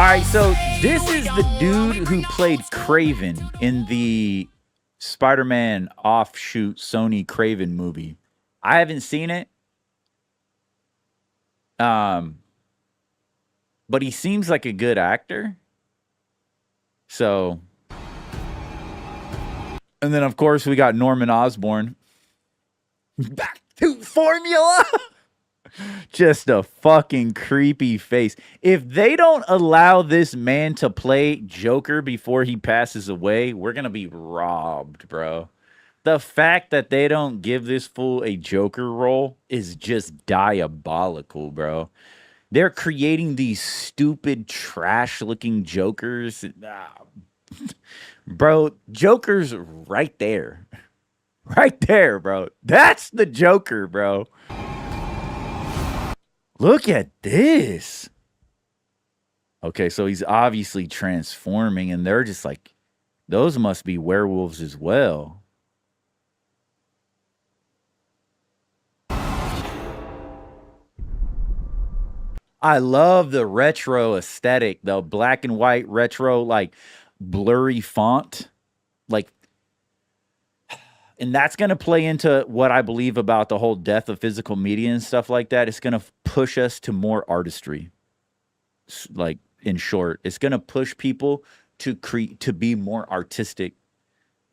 right, so this is the dude who played Craven in the Spider-Man offshoot Sony Craven movie. I haven't seen it. Um, but he seems like a good actor. So, and then of course we got Norman Osborn. Back to formula. Just a fucking creepy face. If they don't allow this man to play Joker before he passes away, we're going to be robbed, bro. The fact that they don't give this fool a Joker role is just diabolical, bro. They're creating these stupid, trash-looking Jokers. Bro, Joker's right there. Right there, bro. That's the Joker, bro. Look at this. Okay, so he's obviously transforming, and they're just like, those must be werewolves as well. I love the retro aesthetic, the black and white retro, like blurry font. Like, and that's going to play into what I believe about the whole death of physical media and stuff like that. It's going to push us to more artistry. Like, in short, it's going to push people to be more artistic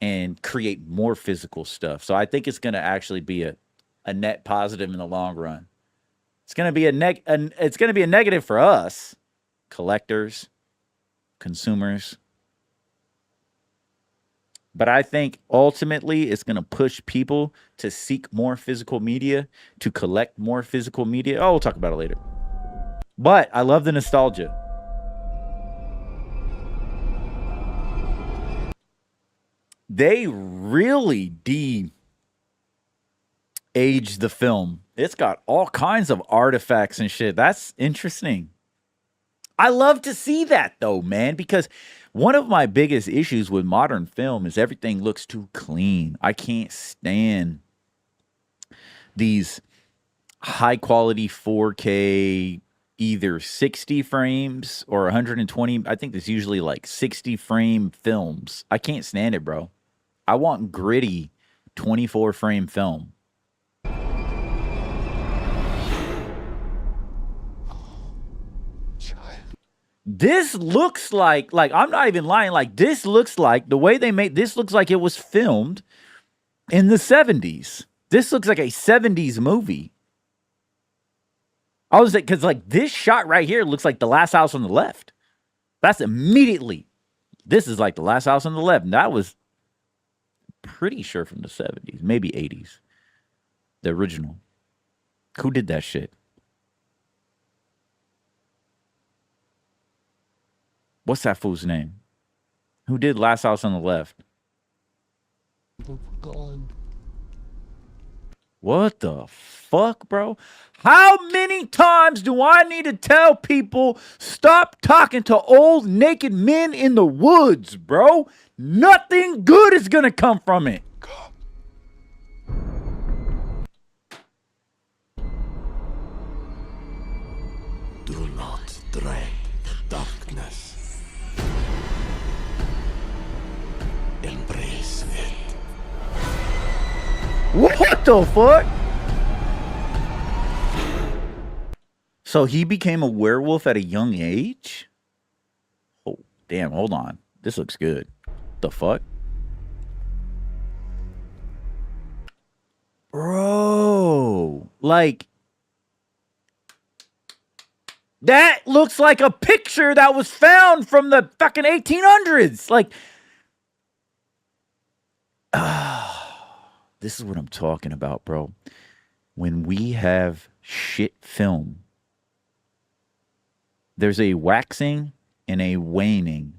and create more physical stuff. So I think it's going to actually be a net positive in the long run. It's going to be it's going to be a negative for us, collectors, consumers. But I think ultimately it's going to push people to seek more physical media, to collect more physical media. Oh, we'll talk about it later. But I love the nostalgia. They really de-aged the film. It's got all kinds of artifacts and shit. That's interesting. I love to see that though, man, because one of my biggest issues with modern film is everything looks too clean. I can't stand these high quality 4K, either 60 frames or 120. I think there's usually like 60 frame films. I can't stand it, bro. I want gritty 24 frame film. This looks like I'm not even lying. Like this looks like the way they made this looks like it was filmed in the 70s. This looks like a 70s movie. I was like, because like this shot right here looks like The Last House on the Left. That's immediately. This is like The Last House on the Left. And that was pretty sure from the 70s, maybe 80s. The original. Who did that shit? What's that fool's name? Who did Last House on the Left? What the fuck, bro? How many times do I need to tell people stop talking to old naked men in the woods, bro? Nothing good is gonna come from it. Do not dread the darkness. Embrace it. What the fuck? So he became a werewolf at a young age? Oh, damn, hold on. This looks good. The fuck? Bro, like that looks like a picture that was found from the fucking 1800s. Like, this is what I'm talking about, bro. When we have shit film, there's a waxing and a waning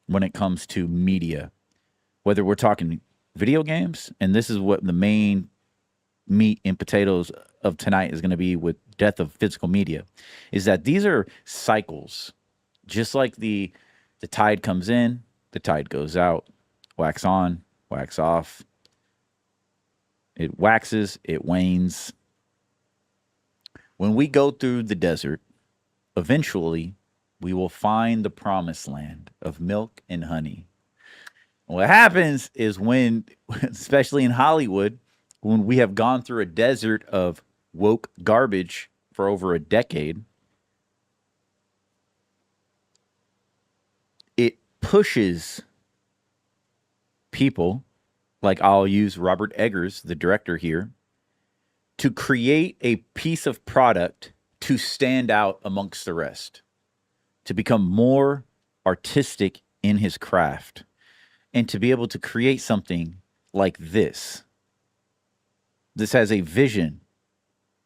when it comes to media. Whether we're talking video games, and this is what the main meat and potatoes of tonight is going to be with death of physical media, is that these are cycles. Just like the tide comes in, the tide goes out, wax on, wax off. It waxes, it wanes. When we go through the desert, eventually we will find the promised land of milk and honey. What happens is when, especially in Hollywood, when we have gone through a desert of woke garbage for over a decade, it pushes people, like I'll use Robert Eggers, the director here, to create a piece of product to stand out amongst the rest, to become more artistic in his craft, and to be able to create something like this. This has a vision.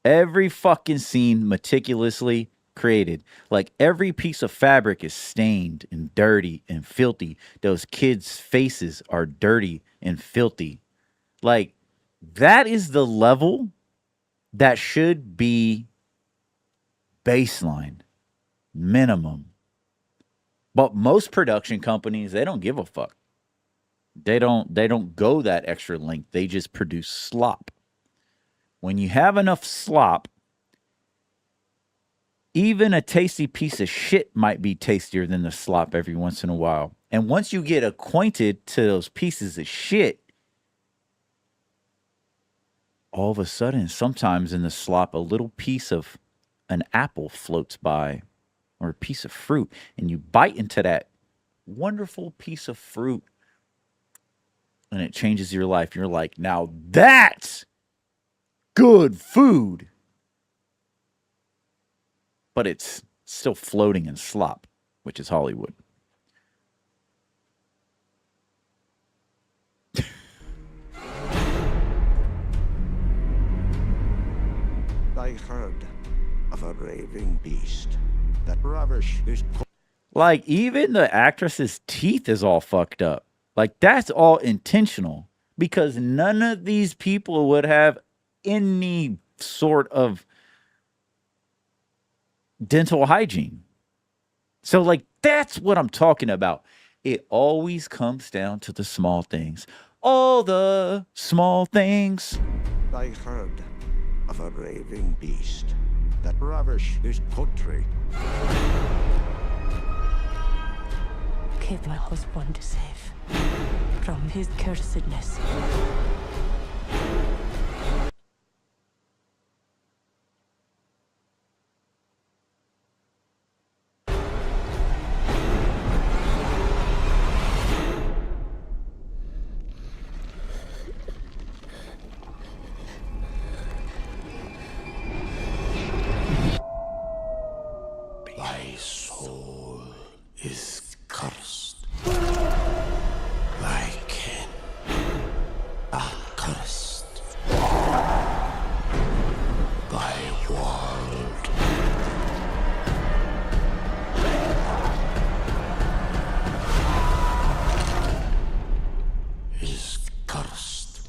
Every fucking scene meticulously created. Like every piece of fabric is stained and dirty and filthy. Those kids' faces are dirty and filthy. Like that is the level that should be baseline, minimum. But most production companies, they don't give a fuck. They don't go that extra length. They just produce slop. When you have enough slop, even a tasty piece of shit might be tastier than the slop every once in a while. And once you get acquainted to those pieces of shit, all of a sudden, sometimes in the slop, a little piece of an apple floats by or a piece of fruit, and you bite into that wonderful piece of fruit, and it changes your life. You're like, now that's good food. But it's still floating in slop, which is Hollywood. I heard of a raving beast that ravished his. Like, even the actress's teeth is all fucked up. Like, that's all intentional because none of these people would have any sort of dental hygiene. So, like, that's what I'm talking about. It always comes down to the small things. All the small things. I heard of a raving beast that ravished his country. Keep my husband safe from his cursedness. Thy soul is cursed. Thy kin are cursed. Thy world is cursed.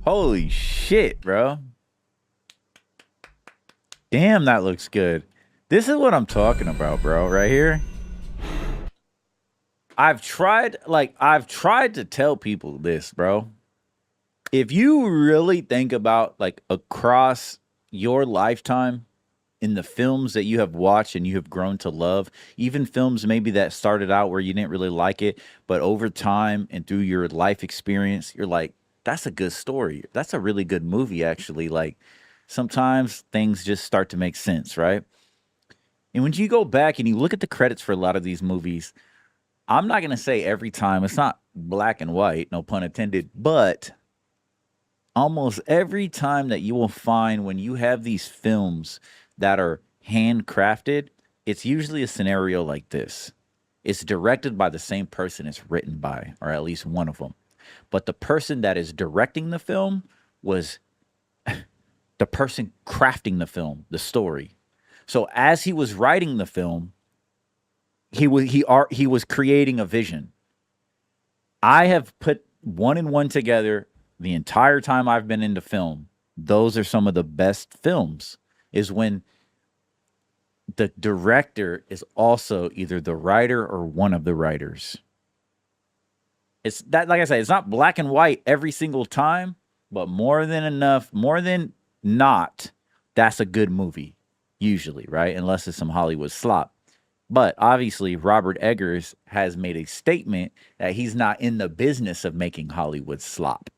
Holy shit, bro. Damn, that looks good. This is what I'm talking about, bro, right here. I've tried to tell people this, bro. If you really think about like across your lifetime in the films that you have watched and you have grown to love, even films maybe that started out where you didn't really like it, but over time and through your life experience, you're like, that's a good story. That's a really good movie, actually. Like sometimes things just start to make sense, right? And when you go back and you look at the credits for a lot of these movies, I'm not going to say every time, it's not black and white, no pun intended, but almost every time that you will find when you have these films that are handcrafted, it's usually a scenario like this. It's directed by the same person it's written by, or at least one of them. But the person that is directing the film was the person crafting the film, the story. So as he was writing the film, he was creating a vision. I have put one and one together the entire time I've been into film. Those are some of the best films, is when the director is also either the writer or one of the writers. It's that, like I said, it's not black and white every single time, but more than enough, more than not, that's a good movie, usually, right? Unless it's some Hollywood slop. But obviously, Robert Eggers has made a statement that he's not in the business of making Hollywood slop.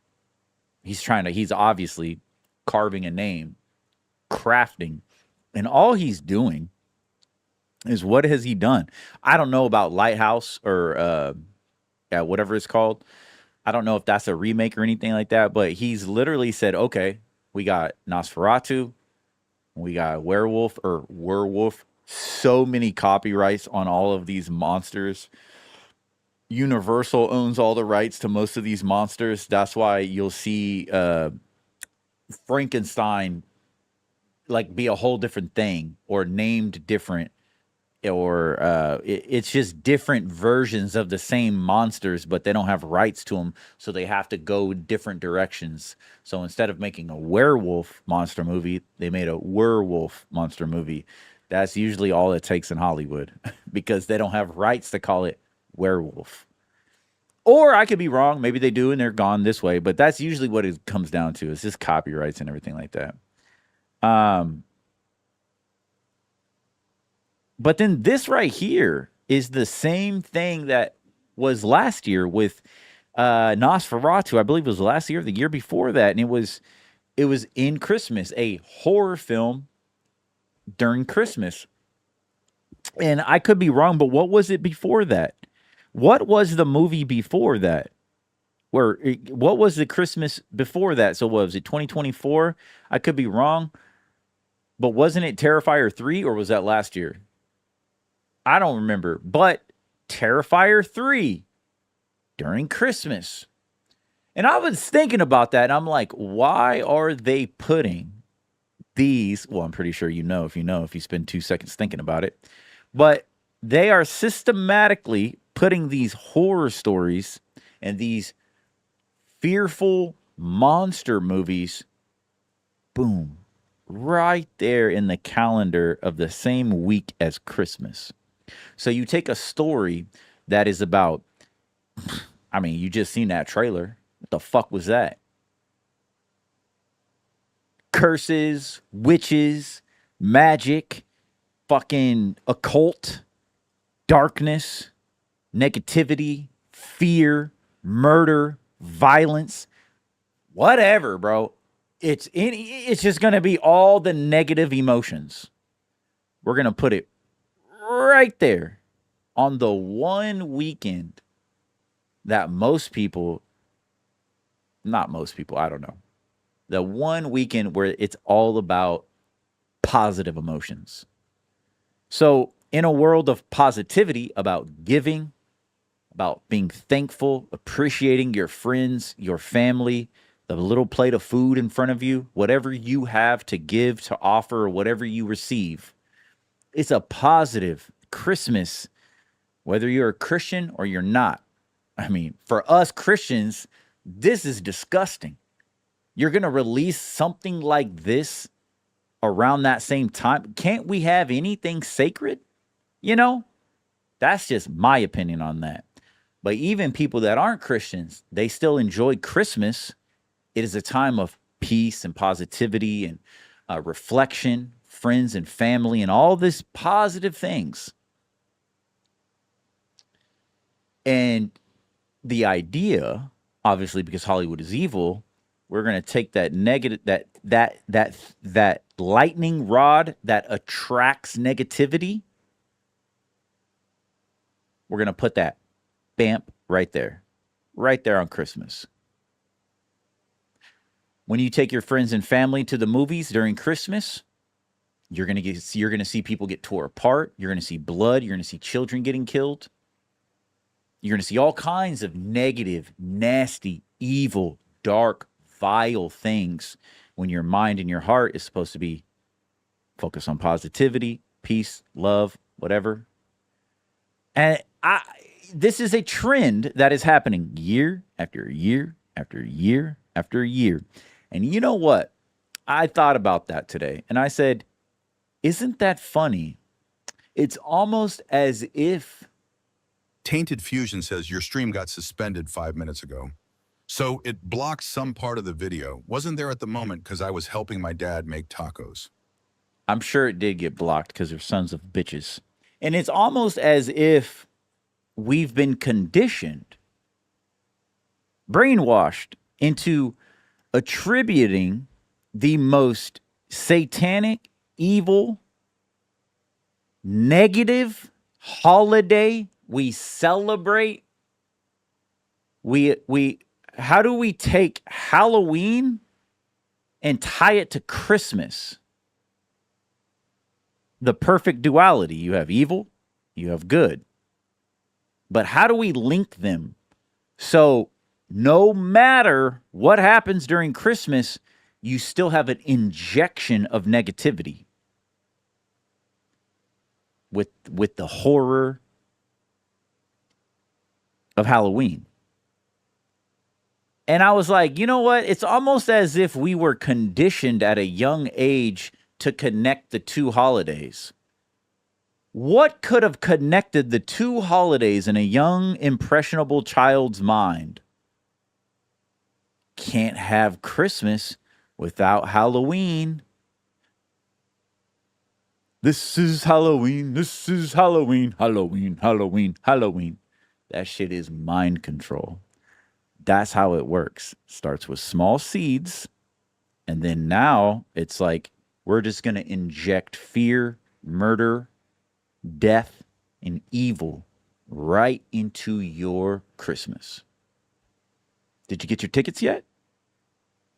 He's obviously carving a name, crafting, and all he's doing is what has he done? I don't know about Lighthouse or whatever it's called. I don't know if that's a remake or anything like that, but he's literally said, okay, we got Nosferatu, we got Werewolf, so many copyrights on all of these monsters. Universal owns all the rights to most of these monsters. That's why you'll see Frankenstein like be a whole different thing or named different, or it's just different versions of the same monsters, but they don't have rights to them, so they have to go different directions. So instead of making a werewolf monster movie, they made a werewolf monster movie. That's usually all it takes in Hollywood because they don't have rights to call it werewolf. Or I could be wrong. Maybe they do and they're gone this way, but that's usually what it comes down to. It's just copyrights and everything like that. But then this right here is the same thing that was last year with Nosferatu. I believe it was last year, or the year before that, and it was in Christmas, a horror film during Christmas. And I could be wrong, but what was it before that? What was the movie before that? What was the Christmas before that? So what was it, 2024? I could be wrong, but wasn't it Terrifier 3 or was that last year? I don't remember, but Terrifier 3 during Christmas. And I was thinking about that, and I'm like, why are they putting these? Well, I'm pretty sure you know if you spend 2 seconds thinking about it. But they are systematically putting these horror stories and these fearful monster movies, boom, right there in the calendar of the same week as Christmas. So you take a story that is about, I mean, you just seen that trailer. What the fuck was that? Curses, witches, magic, fucking occult, darkness, negativity, fear, murder, violence, whatever, bro. It's just going to be all the negative emotions. We're going to put it right there on the one weekend that most people, not most people, I don't know, the one weekend where it's all about positive emotions. So in a world of positivity, about giving, about being thankful, appreciating your friends, your family, the little plate of food in front of you, whatever you have to give, to offer, or whatever you receive, it's a positive Christmas, whether you're a Christian or you're not. I mean, for us Christians, this is disgusting. You're going to release something like this around that same time. Can't we have anything sacred? You know, that's just my opinion on that. But even people that aren't Christians, they still enjoy Christmas. It is a time of peace and positivity and reflection, friends and family, and all these positive things. And the idea, obviously, because Hollywood is evil, we're going to take that negative, that lightning rod that attracts negativity. We're going to put that bamp right there on Christmas. When you take your friends and family to the movies during Christmas, you're going to see people get tore apart. You're going to see blood. You're going to see children getting killed. You're going to see all kinds of negative, nasty, evil, dark, vile things when your mind and your heart is supposed to be focused on positivity, peace, love, whatever. And this is a trend that is happening year after year after year after year. And you know what? I thought about that today, and I said, isn't that funny It's almost as if Tainted Fusion says your stream got suspended 5 minutes ago. So it blocked some part of the video. Wasn't there at the moment because I was helping my dad make tacos. I'm sure it did get blocked because they're sons of bitches. And it's almost as if we've been conditioned, brainwashed into attributing the most satanic, evil, negative holiday we celebrate. How do we take Halloween and tie it to Christmas? The perfect duality. You have evil, you have good. But how do we link them? So no matter what happens during Christmas, you still have an injection of negativity with the horror of Halloween. And I was like, you know what? It's almost as if we were conditioned at a young age to connect the two holidays. What could have connected the two holidays in a young, impressionable child's mind? Can't have Christmas without Halloween. This is Halloween. This is Halloween. Halloween, Halloween, Halloween. That shit is mind control. That's how it works. Starts with small seeds. And then now it's like, we're just going to inject fear, murder, death, and evil right into your Christmas. Did you get your tickets yet?